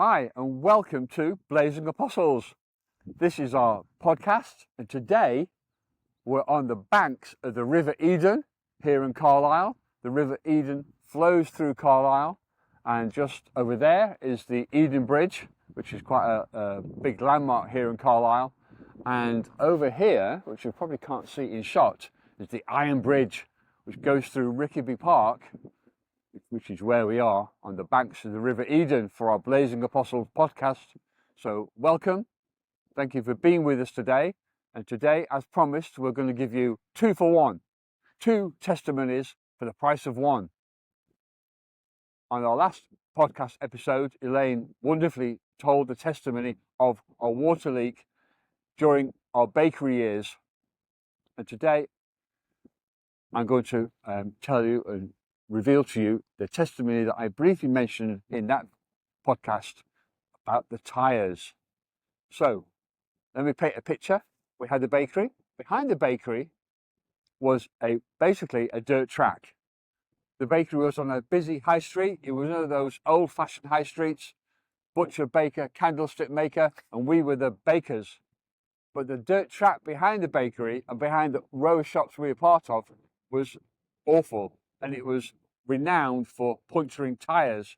Hi, and welcome to Blazing Apostles. This is our podcast, and today we're on the banks of the River Eden here in Carlisle. The River Eden flows through Carlisle, and just over there is the Eden Bridge, which is quite a big landmark here in Carlisle. And over here, which you probably can't see in shot, is the Iron Bridge, which goes through Rickaby Park, which is where we are on the banks of the River Eden for our Blazing Apostles podcast. So welcome. Thank you for being with us today. And today, as promised, we're going to give you 2 for 1. 2 testimonies for the price of 1. On our last podcast episode, Elaine wonderfully told the testimony of our water leak during our bakery years. And today, I'm going to tell you and reveal to you the testimony that I briefly mentioned in that podcast about the tyres. So, let me paint a picture. We had the bakery. Behind the bakery was basically a dirt track. The bakery was on a busy high street. It was one of those old-fashioned high streets, butcher, baker, candlestick maker, and we were the bakers. But the dirt track behind the bakery and behind the row of shops we were part of was awful, and it was renowned for puncturing tyres.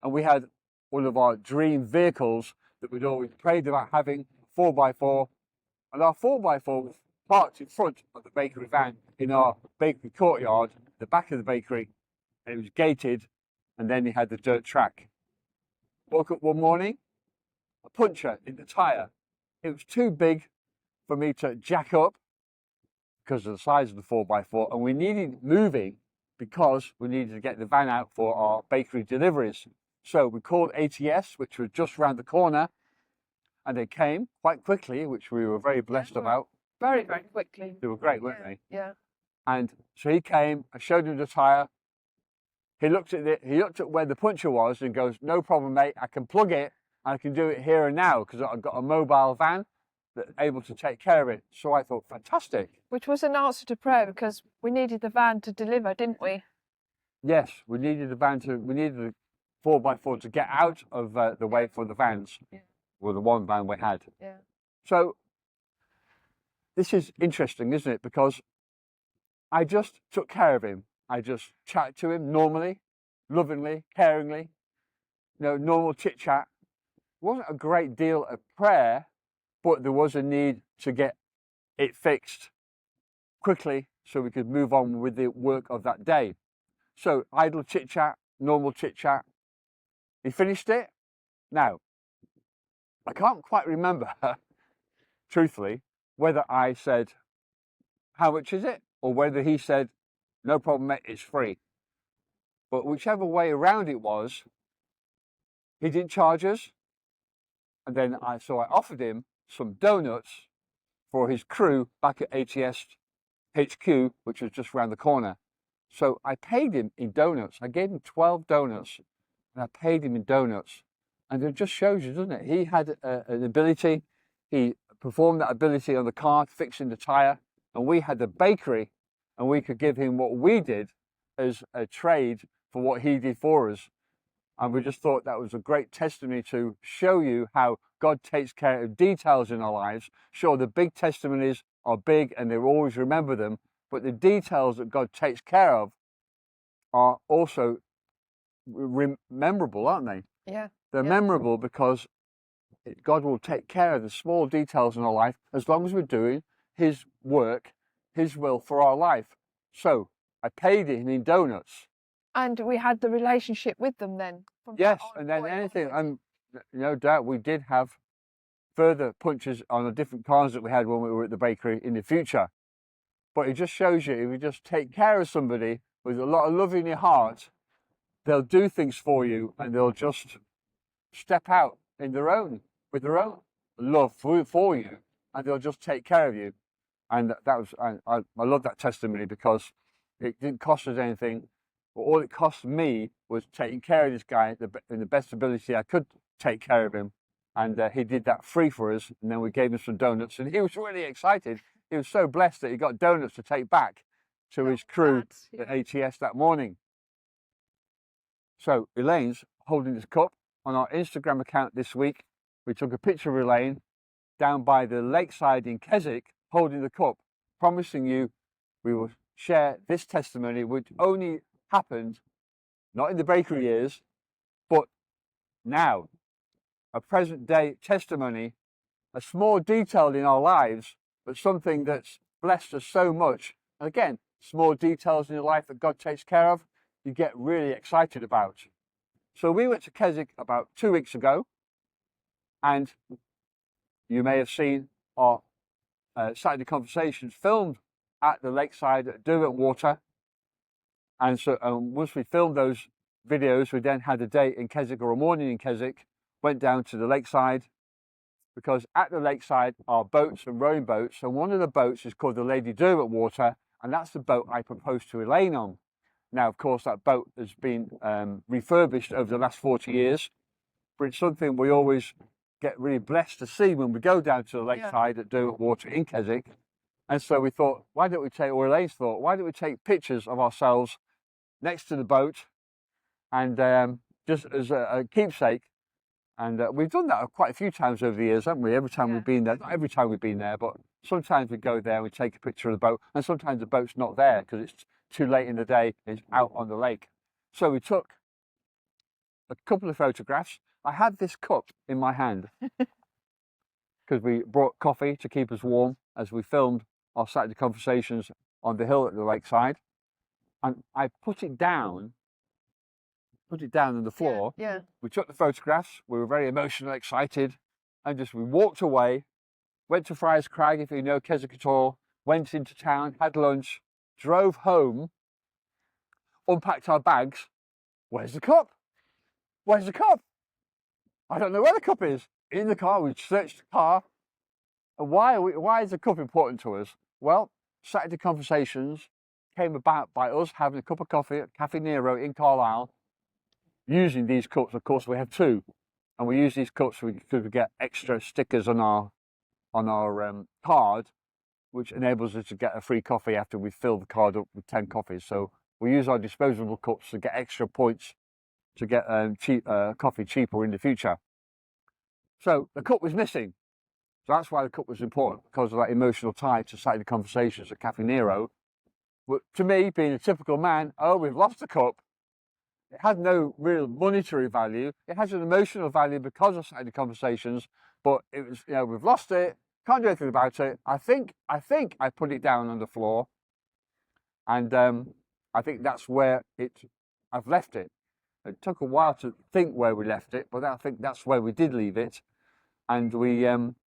And we had one of our dream vehicles that we'd always prayed about having, 4x4, and our 4x4 was parked in front of the bakery van in our bakery courtyard, the back of the bakery, and it was gated, and then you had the dirt track. Woke up one morning, a puncture in the tyre. It was too big for me to jack up because of the size of the 4x4, and we needed moving because we needed to get the van out for our bakery deliveries. So we called ATS, which was just round the corner, and they came quite quickly, which we were very blessed about. Very, very quickly. They were great, weren't they? Yeah. And so he came, I showed him the tyre. He looked at where the puncture was and goes, "No problem, mate, I can plug it, and I can do it here and now because I've got a mobile van that's able to take care of it." So I thought, fantastic. Which was an answer to prayer because we needed the van to deliver, didn't we? Yes, we needed the 4x4 to get out of the way for the vans. Yeah. Well, the one van we had. Yeah. So this is interesting, isn't it? Because I just took care of him. I just chatted to him normally, lovingly, caringly, normal chit chat. It wasn't a great deal of prayer, but there was a need to get it fixed quickly so we could move on with the work of that day. So idle chit chat, normal chit chat. He finished it. Now, I can't quite remember, truthfully, whether I said, "How much is it?" or whether he said, "No problem, mate, it's free." But whichever way around it was, he didn't charge us. And then I offered him some doughnuts for his crew back at ATS HQ, which was just round the corner. So I paid him in doughnuts. I gave him 12 doughnuts, and I paid him in doughnuts. And it just shows you, doesn't it? He had an ability. He performed that ability on the car, fixing the tyre, and we had the bakery, and we could give him what we did as a trade for what he did for us. And we just thought that was a great testimony to show you how God takes care of details in our lives. Sure, the big testimonies are big and they always remember them, but the details that God takes care of are also memorable, aren't they? Yeah. They're memorable because God will take care of the small details in our life as long as we're doing His work, His will for our life. So I paid him in doughnuts. And we had the relationship with them then. Yes, and then anything, and no doubt we did have further punches on the different cars that we had when we were at the bakery in the future. But it just shows you, if you just take care of somebody with a lot of love in your heart, they'll do things for you and they'll just step out with their own love for you, and they'll just take care of you. And that was, I love that testimony because it didn't cost us anything. But all it cost me was taking care of this guy in the best ability I could take care of him. And he did that free for us. And then we gave him some donuts. And he was really excited. He was so blessed that he got donuts to take back to his crew at ATS that morning. So Elaine's holding this cup. on our Instagram account this week, we took a picture of Elaine down by the lakeside in Keswick holding the cup, promising you we will share this testimony, which only happened not in the bakery years, but now, a present day testimony, a small detail in our lives, but something that's blessed us so much. Again, small details in your life that God takes care of, you get really excited about. So we went to Keswick about 2 weeks ago, and you may have seen our Saturday Conversations filmed at the lakeside at Derwentwater. And so once we filmed those videos, we then had a day in Keswick, or a morning in Keswick, went down to the lakeside, because at the lakeside are boats and rowing boats, and one of the boats is called the Lady Derwentwater, and that's the boat I proposed to Elaine on. Now, of course, that boat has been refurbished over the last 40 years, but it's something we always get really blessed to see when we go down to the lakeside at Derwentwater in Keswick. And so we thought, why don't we take, or Elaine's thought, why don't we take pictures of ourselves next to the boat, and just as a keepsake. And we've done that quite a few times over the years, haven't we? Every time we've been there, not every time we've been there, but sometimes we go there and we take a picture of the boat, and sometimes the boat's not there because it's too late in the day, it's out on the lake. So we took a couple of photographs. I had this cup in my hand because we brought coffee to keep us warm as we filmed our Saturday Conversations on the hill at the lakeside. And I put it down on the floor. Yeah. We took the photographs. We were very emotional, excited, and we walked away, went to Friars Crag, if you know Keswick at all, went into town, had lunch, drove home, unpacked our bags. Where's the cup? Where's the cup? I don't know where the cup is. In the car, we searched the car. And why is the cup important to us? Well, Saturday Conversations came about by us having a cup of coffee at Cafe Nero in Carlisle, using these cups. Of course, we have two, and we use these cups because we get extra stickers on our card, which enables us to get a free coffee after we fill the card up with 10 coffees. So we use our disposable cups to get extra points to get coffee cheaper in the future. So the cup was missing. So that's why the cup was important, because of that emotional tie to Saturday Conversations at Cafe Nero. But to me, being a typical man, we've lost the cup. It had no real monetary value. It has an emotional value because of Saturday Conversations, but it was, we've lost it. Can't do anything about it. I think I put it down on the floor, and I think that's where I've left it. It took a while to think where we left it, but I think that's where we did leave it, and we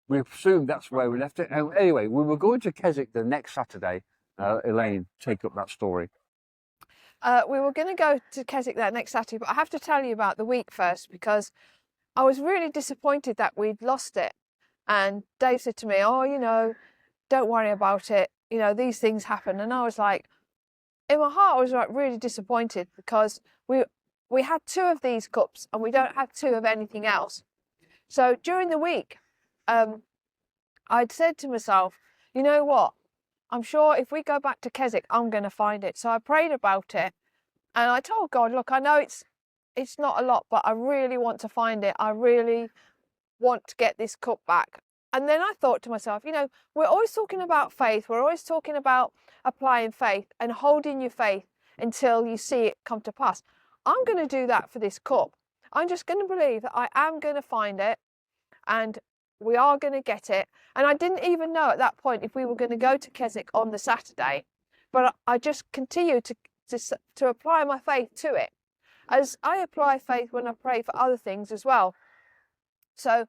assumed that's where we left it. And anyway, we were going to Keswick the next Saturday. Elaine, take up that story. We were going to go to Keswick that next Saturday, but I have to tell you about the week first, because I was really disappointed that we'd lost it. And Dave said to me, don't worry about it. These things happen. And I was like, in my heart, I was like really disappointed, because we had two of these cups and we don't have two of anything else. So during the week, I'd said to myself, you know what? I'm sure if we go back to Keswick, I'm going to find it. So I prayed about it, and I told God, look, I know it's not a lot, but I really want to find it. I really want to get this cup back. And then I thought to myself, we're always talking about faith. We're always talking about applying faith and holding your faith until you see it come to pass. I'm going to do that for this cup. I'm just going to believe that I am going to find it, and we are going to get it. And I didn't even know at that point if we were going to go to Keswick on the Saturday, but I just continued to apply my faith to it, as I apply faith when I pray for other things as well. So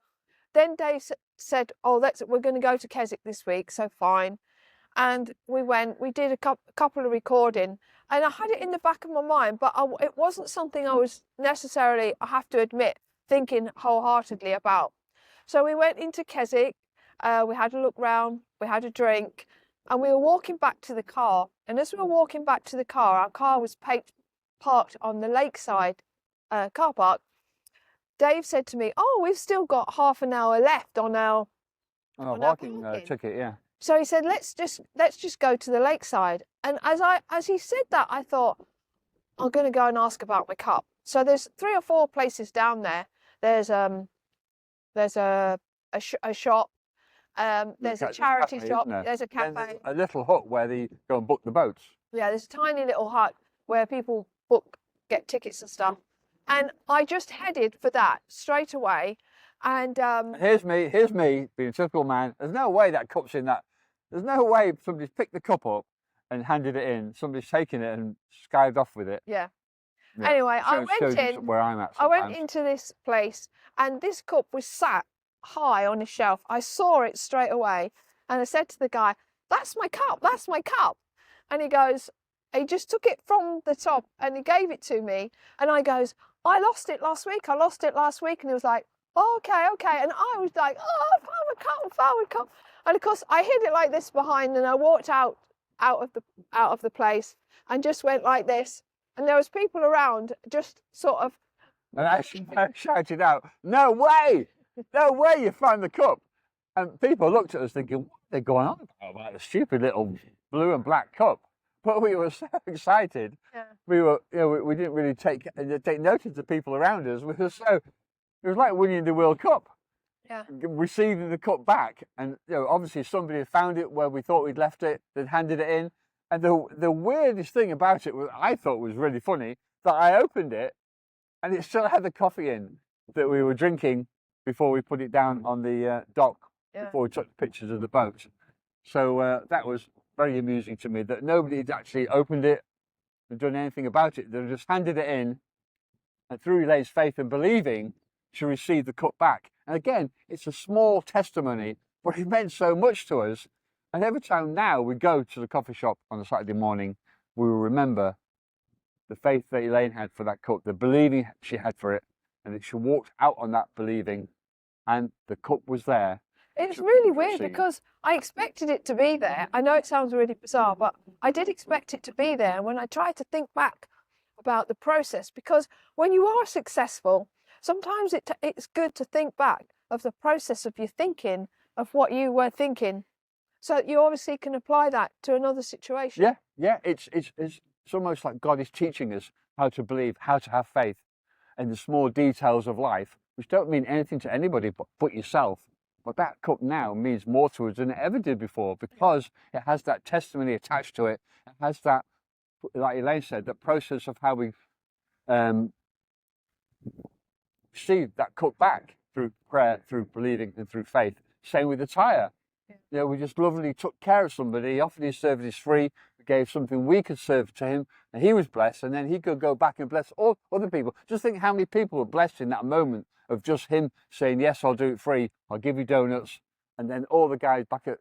then Dave said, we're going to go to Keswick this week, so fine. And we went, we did a couple of recording, and I had it in the back of my mind, but it wasn't something I was necessarily, I have to admit, thinking wholeheartedly about. So we went into Keswick, we had a look round, we had a drink, and we were walking back to the car. And as we were walking back to the car, our car was parked on the lakeside car park. Dave said to me, we've still got half an hour left on our parking ticket, yeah. So he said, let's just go to the lakeside. And as he said that, I thought, I'm going to go and ask about my cup. So there's 3 or 4 places down there there's a shop, there's a charity shop, there's a cafe. There's a little hut where they go and book the boats. Yeah, there's a tiny little hut where people get tickets and stuff. And I just headed for that straight away. And here's me being a typical man. There's no way that cup's in that. There's no way somebody's picked the cup up and handed it in. Somebody's taken it and skived off with it. Yeah. Anyway, I went in. Where I'm at. I went into this place, and this cup was sat high on a shelf. I saw it straight away, and I said to the guy, "That's my cup. That's my cup." And he goes, he just took it from the top and he gave it to me. And I goes, "I lost it last week. I lost it last week." And he was like, "Oh, okay." And I was like, "Oh, I found a cup. And of course, I hid it like this behind, and I walked out of the place and just went like this. And there was people around, just sort of. And I shouted out, "No way! No way! You found the cup!" And people looked at us thinking, "What are they going on about the stupid little blue and black cup?" But we were so excited. Yeah. We didn't really take notice of the people around us. It was like winning the World Cup. Yeah. Receiving the cup back, and obviously somebody had found it where we thought we'd left it. They'd handed it in, and the weirdest thing about it was, I thought was really funny, that I opened it, and it still had the coffee in that we were drinking before we put it down on the dock. Yeah. Before we took the pictures of the boat. So that was very amusing to me, that nobody had actually opened it and done anything about it. They just handed it in, and through Elaine's faith and believing, she received the cup back. And again, it's a small testimony, but it meant so much to us. And every time now we go to the coffee shop on a Saturday morning, we will remember the faith that Elaine had for that cup, the believing she had for it, and that she walked out on that believing, and the cup was there. It's really weird because I expected it to be there. I know it sounds really bizarre, but I did expect it to be there. And when I tried to think back about the process, because when you are successful, sometimes it's good to think back of the process of your thinking, of what you were thinking, so you obviously can apply that to another situation. Yeah. It's almost like God is teaching us how to believe, how to have faith in the small details of life, which don't mean anything to anybody but yourself. But that cup now means more to us than it ever did before, because it has that testimony attached to it. It has that, like Elaine said, the process of how we receive that cup back through prayer, through believing, and through faith. Same with the tyre. Yeah. We just lovingly took care of somebody. He offered his services free. We gave something we could serve to him, and he was blessed. And then he could go back and bless all other people. Just think how many people were blessed in that moment of just him saying, "Yes, I'll do it free. I'll give you donuts." And then all the guys back at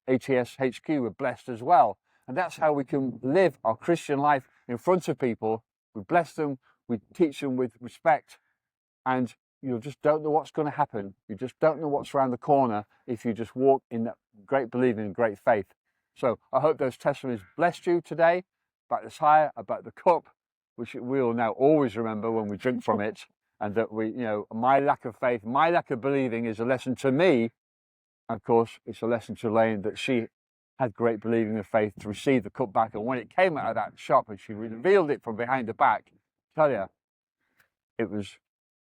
ATS HQ were blessed as well. And that's how we can live our Christian life in front of people. We bless them, we teach them with respect, and you just don't know what's going to happen. You just don't know what's around the corner if you just walk in that great believing and great faith. So I hope those testimonies blessed you today about the tyre, about the cup, which we will now always remember when we drink from it. And that my lack of faith, my lack of believing is a lesson to me. Of course, it's a lesson to Elaine that she had great believing and faith to receive the cup back. And when it came out of that shop and she revealed it from behind the back, I tell you, it was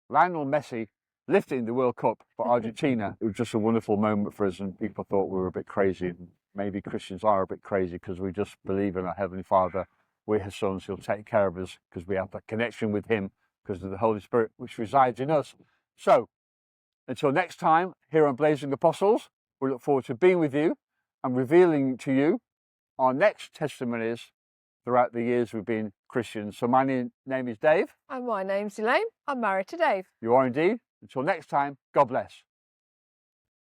Lionel Messi lifting the World Cup for Argentina. It was just a wonderful moment for us, and people thought we were a bit crazy. And maybe Christians are a bit crazy because we just believe in our Heavenly Father. We're his sons. He'll take care of us because we have that connection with him, because of the Holy Spirit which resides in us. So, until next time, here on Blazing Apostles, we look forward to being with you and revealing to you our next testimonies throughout the years we've been Christians. So my name is Dave. And my name's Elaine. I'm married to Dave. You are indeed. Until next time, God bless.